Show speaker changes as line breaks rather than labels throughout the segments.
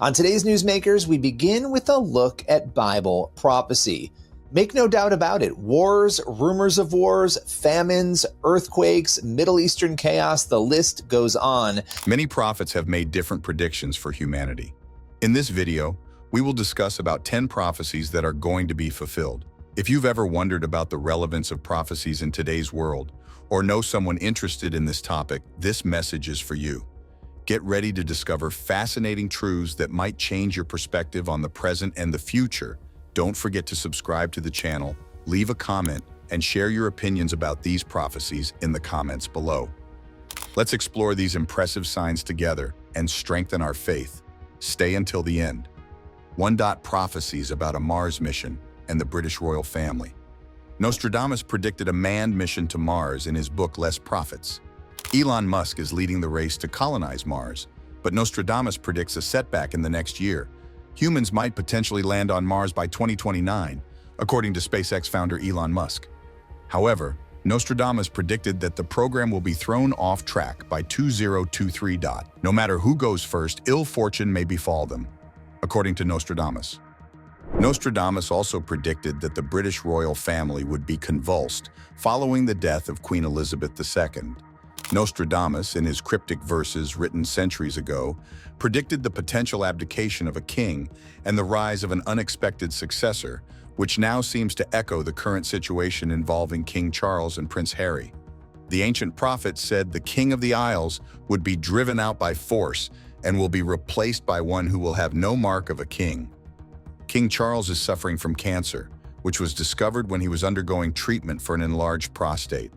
On today's Newsmakers, we begin with a look at Bible prophecy. Make no doubt about it, wars, rumors of wars, famines, earthquakes, Middle Eastern chaos, the list goes on.
Many prophets have made different predictions for humanity. In this video, we will discuss about 10 prophecies that are going to be fulfilled. If you've ever wondered about the relevance of prophecies in today's world, or know someone interested in this topic, this message is for you. Get ready to discover fascinating truths that might change your perspective on the present and the future. Don't forget to subscribe to the channel, leave a comment, and share your opinions about these prophecies in the comments below. Let's explore these impressive signs together and strengthen our faith. Stay until the end. 1. Prophecies about a Mars mission and the British royal family. Nostradamus predicted a manned mission to Mars in his book Less Prophets. Elon Musk is leading the race to colonize Mars, but Nostradamus predicts a setback in the next year. Humans might potentially land on Mars by 2029, according to SpaceX founder Elon Musk. However, Nostradamus predicted that the program will be thrown off track by 2023. No matter who goes first, ill fortune may befall them, according to Nostradamus. Nostradamus also predicted that the British royal family would be convulsed following the death of Queen Elizabeth II. Nostradamus, in his cryptic verses written centuries ago, predicted the potential abdication of a king and the rise of an unexpected successor, which now seems to echo the current situation involving King Charles and Prince Harry. The ancient prophet said the King of the Isles would be driven out by force and will be replaced by one who will have no mark of a king. King Charles is suffering from cancer, which was discovered when he was undergoing treatment for an enlarged prostate.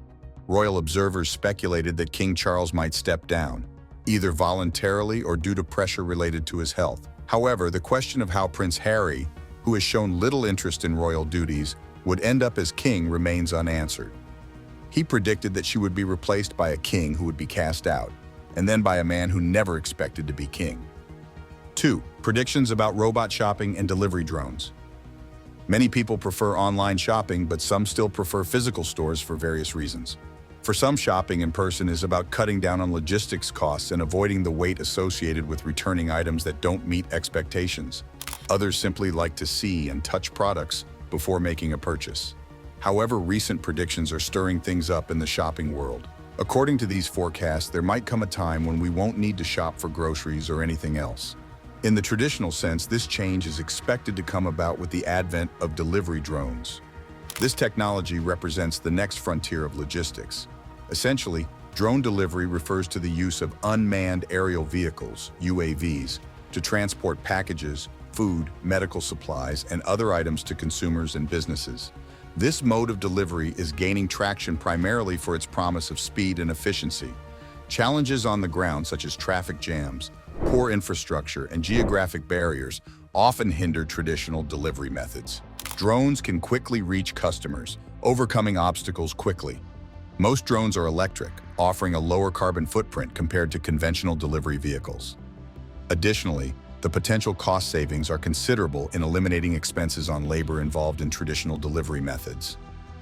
Royal observers speculated that King Charles might step down, either voluntarily or due to pressure related to his health. However, the question of how Prince Harry, who has shown little interest in royal duties, would end up as king remains unanswered. He predicted that she would be replaced by a king who would be cast out, and then by a man who never expected to be king. 2. Predictions about robot shopping and delivery drones. Many people prefer online shopping, but some still prefer physical stores for various reasons. For some, shopping in person is about cutting down on logistics costs and avoiding the wait associated with returning items that don't meet expectations. Others simply like to see and touch products before making a purchase. However, recent predictions are stirring things up in the shopping world. According to these forecasts, there might come a time when we won't need to shop for groceries or anything else. In the traditional sense, this change is expected to come about with the advent of delivery drones. This technology represents the next frontier of logistics. Essentially, drone delivery refers to the use of unmanned aerial vehicles, UAVs, to transport packages, food, medical supplies, and other items to consumers and businesses. This mode of delivery is gaining traction primarily for its promise of speed and efficiency. Challenges on the ground, such as traffic jams, poor infrastructure, and geographic barriers, often hinder traditional delivery methods. Drones can quickly reach customers, overcoming obstacles quickly. Most drones are electric, offering a lower carbon footprint compared to conventional delivery vehicles. Additionally, the potential cost savings are considerable in eliminating expenses on labor involved in traditional delivery methods.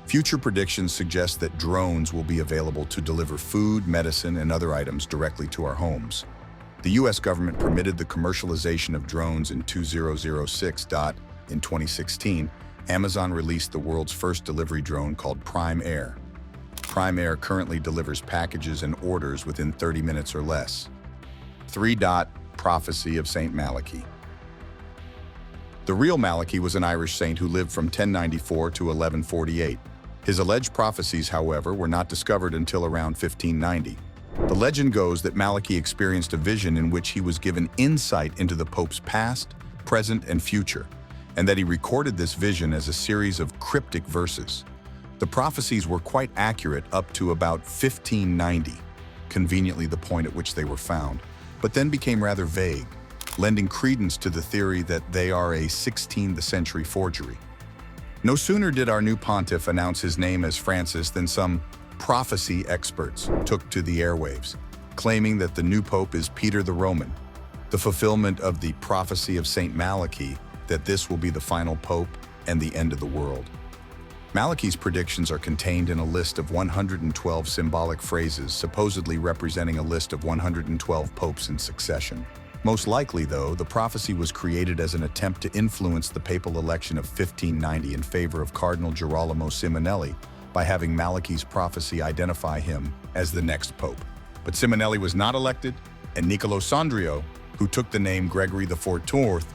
Future predictions suggest that drones will be available to deliver food, medicine, and other items directly to our homes. The U.S. government permitted the commercialization of drones in 2006. In 2016, Amazon released the world's first delivery drone called Prime Air. Prime Air currently delivers packages and orders within 30 minutes or less. 3. Prophecy of Saint Malachy. The real Malachy was an Irish saint who lived from 1094 to 1148. His alleged prophecies, however, were not discovered until around 1590. The legend goes that Malachy experienced a vision in which he was given insight into the Pope's past, present, and future, and that he recorded this vision as a series of cryptic verses. The prophecies were quite accurate up to about 1590, conveniently the point at which they were found, but then became rather vague, lending credence to the theory that they are a 16th century forgery. No sooner did our new pontiff announce his name as Francis than some prophecy experts took to the airwaves, claiming that the new pope is Peter the Roman, the fulfillment of the prophecy of Saint Malachy that this will be the final pope and the end of the world. Malachy's predictions are contained in a list of 112 symbolic phrases supposedly representing a list of 112 popes in succession. Most likely, though, the prophecy was created as an attempt to influence the papal election of 1590 in favor of Cardinal Girolamo Simonelli by having Malachi's prophecy identify him as the next pope. But Simonelli was not elected, and Niccolò Sondrio, who took the name Gregory XIV,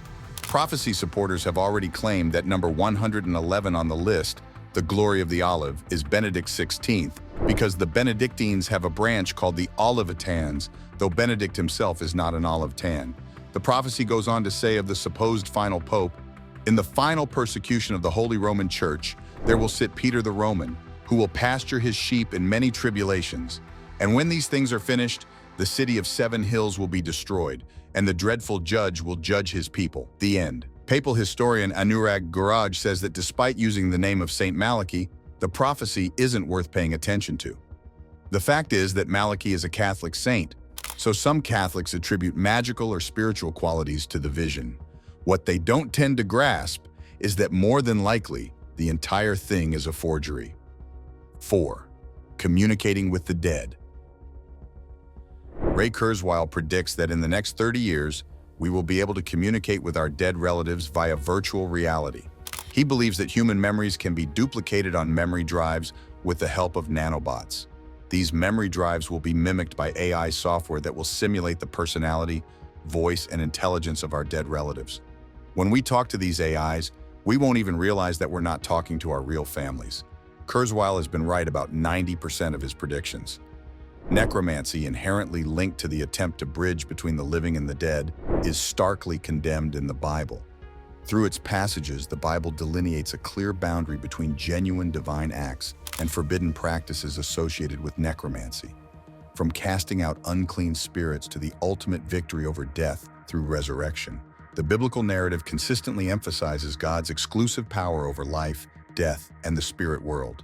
prophecy supporters have already claimed that number 111 on the list, the glory of the olive, is Benedict XVI, because the Benedictines have a branch called the Olivetans, though Benedict himself is not an Olivetan. The prophecy goes on to say of the supposed final pope, "In the final persecution of the Holy Roman Church, there will sit Peter the Roman, who will pasture his sheep in many tribulations. And when these things are finished, the city of 7 hills will be destroyed, and the dreadful judge will judge his people." The end. Papal historian Anurag Guraj says that despite using the name of Saint Malachi, the prophecy isn't worth paying attention to. The fact is that Malachi is a Catholic saint, so some Catholics attribute magical or spiritual qualities to the vision. What they don't tend to grasp is that more than likely, the entire thing is a forgery. 4. Communicating with the dead. Ray Kurzweil predicts that in the next 30 years, we will be able to communicate with our dead relatives via virtual reality. He believes that human memories can be duplicated on memory drives with the help of nanobots. These memory drives will be mimicked by AI software that will simulate the personality, voice, and intelligence of our dead relatives. When we talk to these AIs, we won't even realize that we're not talking to our real families. Kurzweil has been right about 90% of his predictions. Necromancy, inherently linked to the attempt to bridge between the living and the dead, is starkly condemned in the Bible. Through its passages, the Bible delineates a clear boundary between genuine divine acts and forbidden practices associated with necromancy. From casting out unclean spirits to the ultimate victory over death through resurrection, the biblical narrative consistently emphasizes God's exclusive power over life, death, and the spirit world.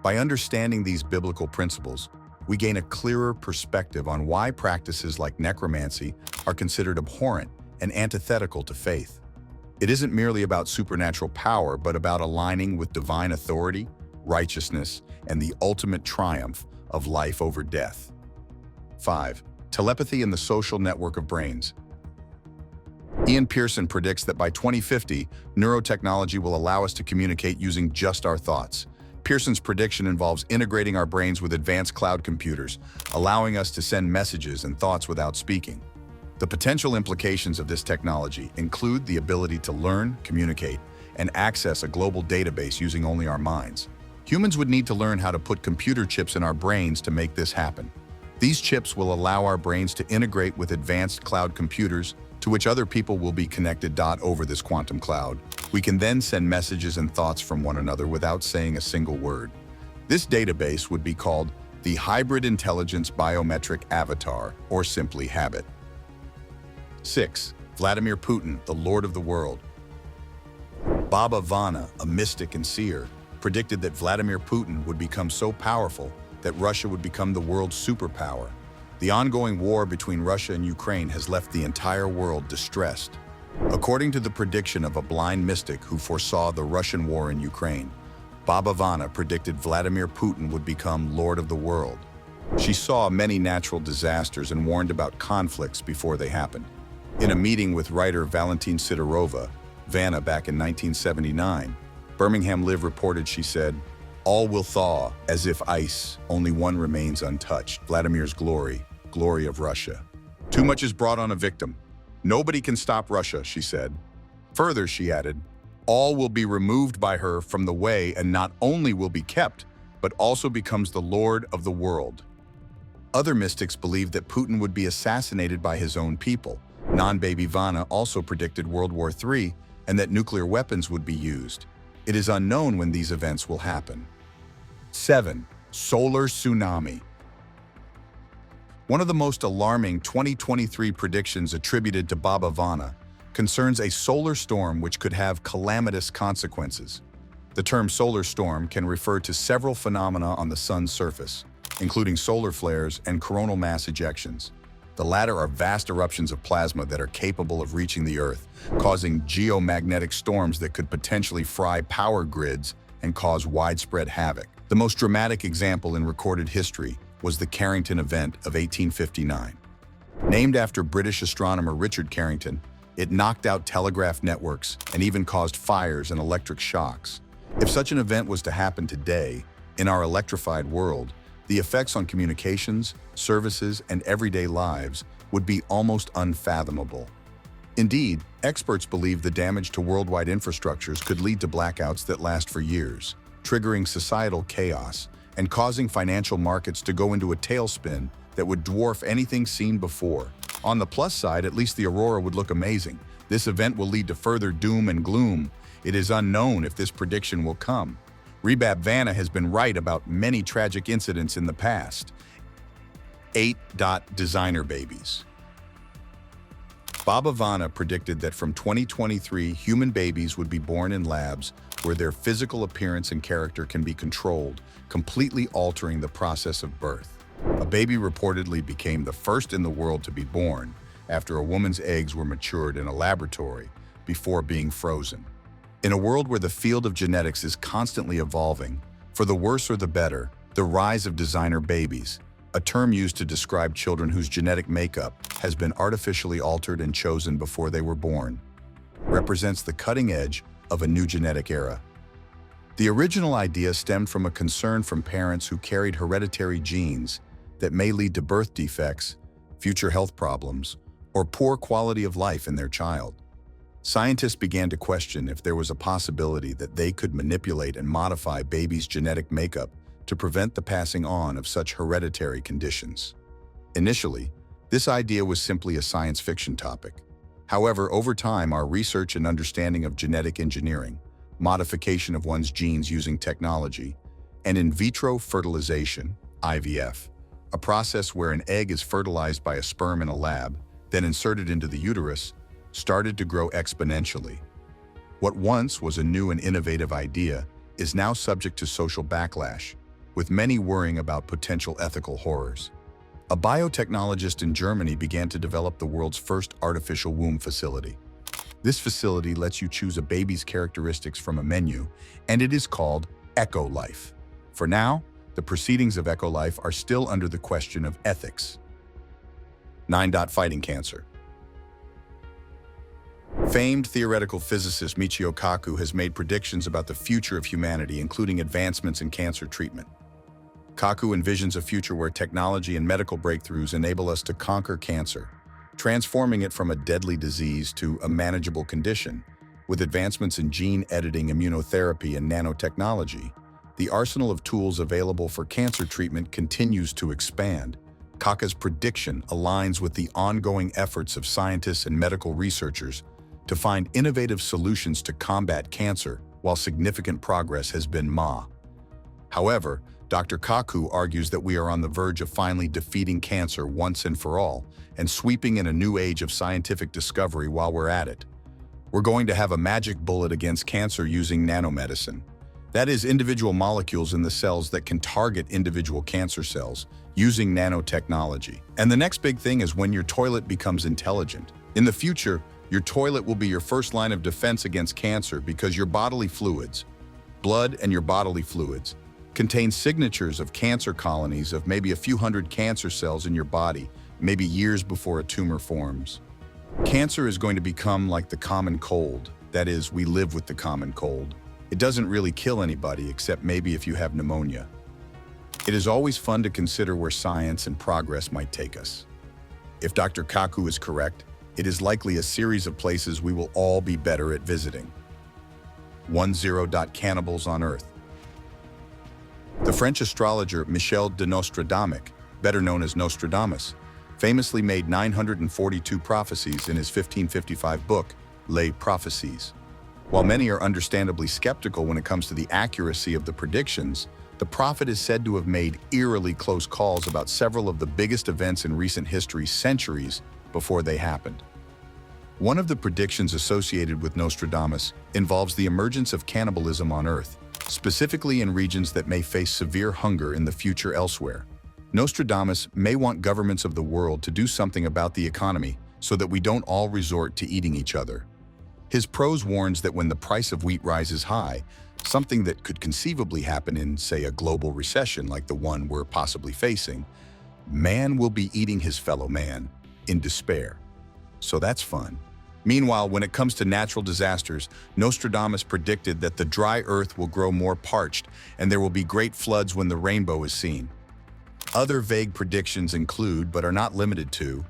By understanding these biblical principles, we gain a clearer perspective on why practices like necromancy are considered abhorrent and antithetical to faith. It isn't merely about supernatural power, but about aligning with divine authority, righteousness, and the ultimate triumph of life over death. 5. Telepathy in the social network of brains. Ian Pearson predicts that by 2050, neurotechnology will allow us to communicate using just our thoughts. Pearson's prediction involves integrating our brains with advanced cloud computers, allowing us to send messages and thoughts without speaking. The potential implications of this technology include the ability to learn, communicate, and access a global database using only our minds. Humans would need to learn how to put computer chips in our brains to make this happen. These chips will allow our brains to integrate with advanced cloud computers to which other people will be connected. Over this quantum cloud, we can then send messages and thoughts from one another without saying a single word. This database would be called the Hybrid Intelligence Biometric Avatar, or simply HABIT. 6. Vladimir Putin, the Lord of the World. Baba Vana, a mystic and seer, predicted that Vladimir Putin would become so powerful that Russia would become the world's superpower. The ongoing war between Russia and Ukraine has left the entire world distressed. According to the prediction of a blind mystic who foresaw the Russian war in Ukraine, Baba Vana predicted Vladimir Putin would become Lord of the world. She saw many natural disasters and warned about conflicts before they happened. In a meeting with writer Valentin Sidorova, Vanna back in 1979, Birmingham Live reported she said, "All will thaw as if ice, only one remains untouched, Vladimir's glory, glory of Russia. Too much is brought on a victim. Nobody can stop Russia," she said. Further, she added, "All will be removed by her from the way and not only will be kept, but also becomes the Lord of the world." Other mystics believed that Putin would be assassinated by his own people. Non-baby Vanna also predicted World War III and that nuclear weapons would be used. It is unknown when these events will happen. 7. Solar tsunami. One of the most alarming 2023 predictions attributed to Baba Vana concerns a solar storm which could have calamitous consequences. The term solar storm can refer to several phenomena on the sun's surface, including solar flares and coronal mass ejections. The latter are vast eruptions of plasma that are capable of reaching the Earth, causing geomagnetic storms that could potentially fry power grids and cause widespread havoc. The most dramatic example in recorded history was the Carrington event of 1859. Named after British astronomer Richard Carrington, it knocked out telegraph networks and even caused fires and electric shocks. If such an event was to happen today, in our electrified world, the effects on communications, services, and everyday lives would be almost unfathomable. Indeed, experts believe the damage to worldwide infrastructures could lead to blackouts that last for years, triggering societal chaos and causing financial markets to go into a tailspin that would dwarf anything seen before. On the plus side, at least the aurora would look amazing. This event will lead to further doom and gloom. It is unknown if this prediction will come. Rebab Vanna has been right about many tragic incidents in the past. 8. Designer babies. Baba Vanna predicted that from 2023, human babies would be born in labs where their physical appearance and character can be controlled, completely altering the process of birth. A baby reportedly became the first in the world to be born after a woman's eggs were matured in a laboratory before being frozen. In a world where the field of genetics is constantly evolving, for the worse or the better, the rise of designer babies, a term used to describe children whose genetic makeup has been artificially altered and chosen before they were born, represents the cutting edge of a new genetic era. The original idea stemmed from a concern from parents who carried hereditary genes that may lead to birth defects, future health problems, or poor quality of life in their child. Scientists began to question if there was a possibility that they could manipulate and modify babies' genetic makeup to prevent the passing on of such hereditary conditions. Initially, this idea was simply a science fiction topic. However, over time, our research and understanding of genetic engineering, modification of one's genes using technology, and in vitro fertilization, IVF, a process where an egg is fertilized by a sperm in a lab, then inserted into the uterus, started to grow exponentially. What once was a new and innovative idea is now subject to social backlash, with many worrying about potential ethical horrors. A biotechnologist in Germany began to develop the world's first artificial womb facility. This facility lets you choose a baby's characteristics from a menu, and it is called EcoLife. For now, the proceedings of EcoLife are still under the question of ethics. 9. Fighting cancer. Famed theoretical physicist Michio Kaku has made predictions about the future of humanity, including advancements in cancer treatment. Kaku envisions a future where technology and medical breakthroughs enable us to conquer cancer, transforming it from a deadly disease to a manageable condition. With advancements in gene editing, immunotherapy, and nanotechnology, the arsenal of tools available for cancer treatment continues to expand. Kaku's prediction aligns with the ongoing efforts of scientists and medical researchers to find innovative solutions to combat cancer, while significant progress has been made. However, Dr. Kaku argues that we are on the verge of finally defeating cancer once and for all, and sweeping in a new age of scientific discovery while we're at it. We're going to have a magic bullet against cancer using nanomedicine. That is, individual molecules in the cells that can target individual cancer cells using nanotechnology. And the next big thing is when your toilet becomes intelligent. In the future, your toilet will be your first line of defense against cancer because your bodily fluids, blood and your bodily fluids, contain signatures of cancer colonies of maybe a few hundred cancer cells in your body, maybe years before a tumor forms. Cancer is going to become like the common cold. That is, we live with the common cold. It doesn't really kill anybody except maybe if you have pneumonia. It is always fun to consider where science and progress might take us. If Dr. Kaku is correct, it is likely a series of places we will all be better at visiting. 10. Cannibals on Earth. The French astrologer Michel de Nostradamus, better known as Nostradamus, famously made 942 prophecies in his 1555 book, Les Prophecies. While many are understandably skeptical when it comes to the accuracy of the predictions, the prophet is said to have made eerily close calls about several of the biggest events in recent history centuries before they happened. One of the predictions associated with Nostradamus involves the emergence of cannibalism on Earth, specifically in regions that may face severe hunger in the future elsewhere. Nostradamus may want governments of the world to do something about the economy so that we don't all resort to eating each other. His prose warns that when the price of wheat rises high, something that could conceivably happen in, say, a global recession like the one we're possibly facing, man will be eating his fellow man. in despair. So that's fun. Meanwhile, when it comes to natural disasters, Nostradamus predicted that the dry earth will grow more parched and there will be great floods when the rainbow is seen. Other vague predictions include, but are not limited to,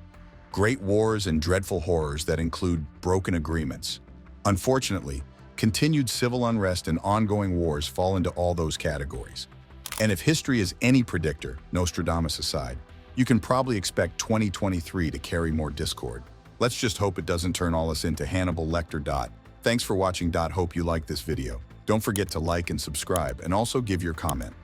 great wars and dreadful horrors that include broken agreements. Unfortunately, continued civil unrest and ongoing wars fall into all those categories. And if history is any predictor, Nostradamus aside, you can probably expect 2023 to carry more discord. Let's just hope it doesn't turn all us into Hannibal Lecter. Thanks for watching. Hope you like this video. Don't forget to like and subscribe, and also give your comment.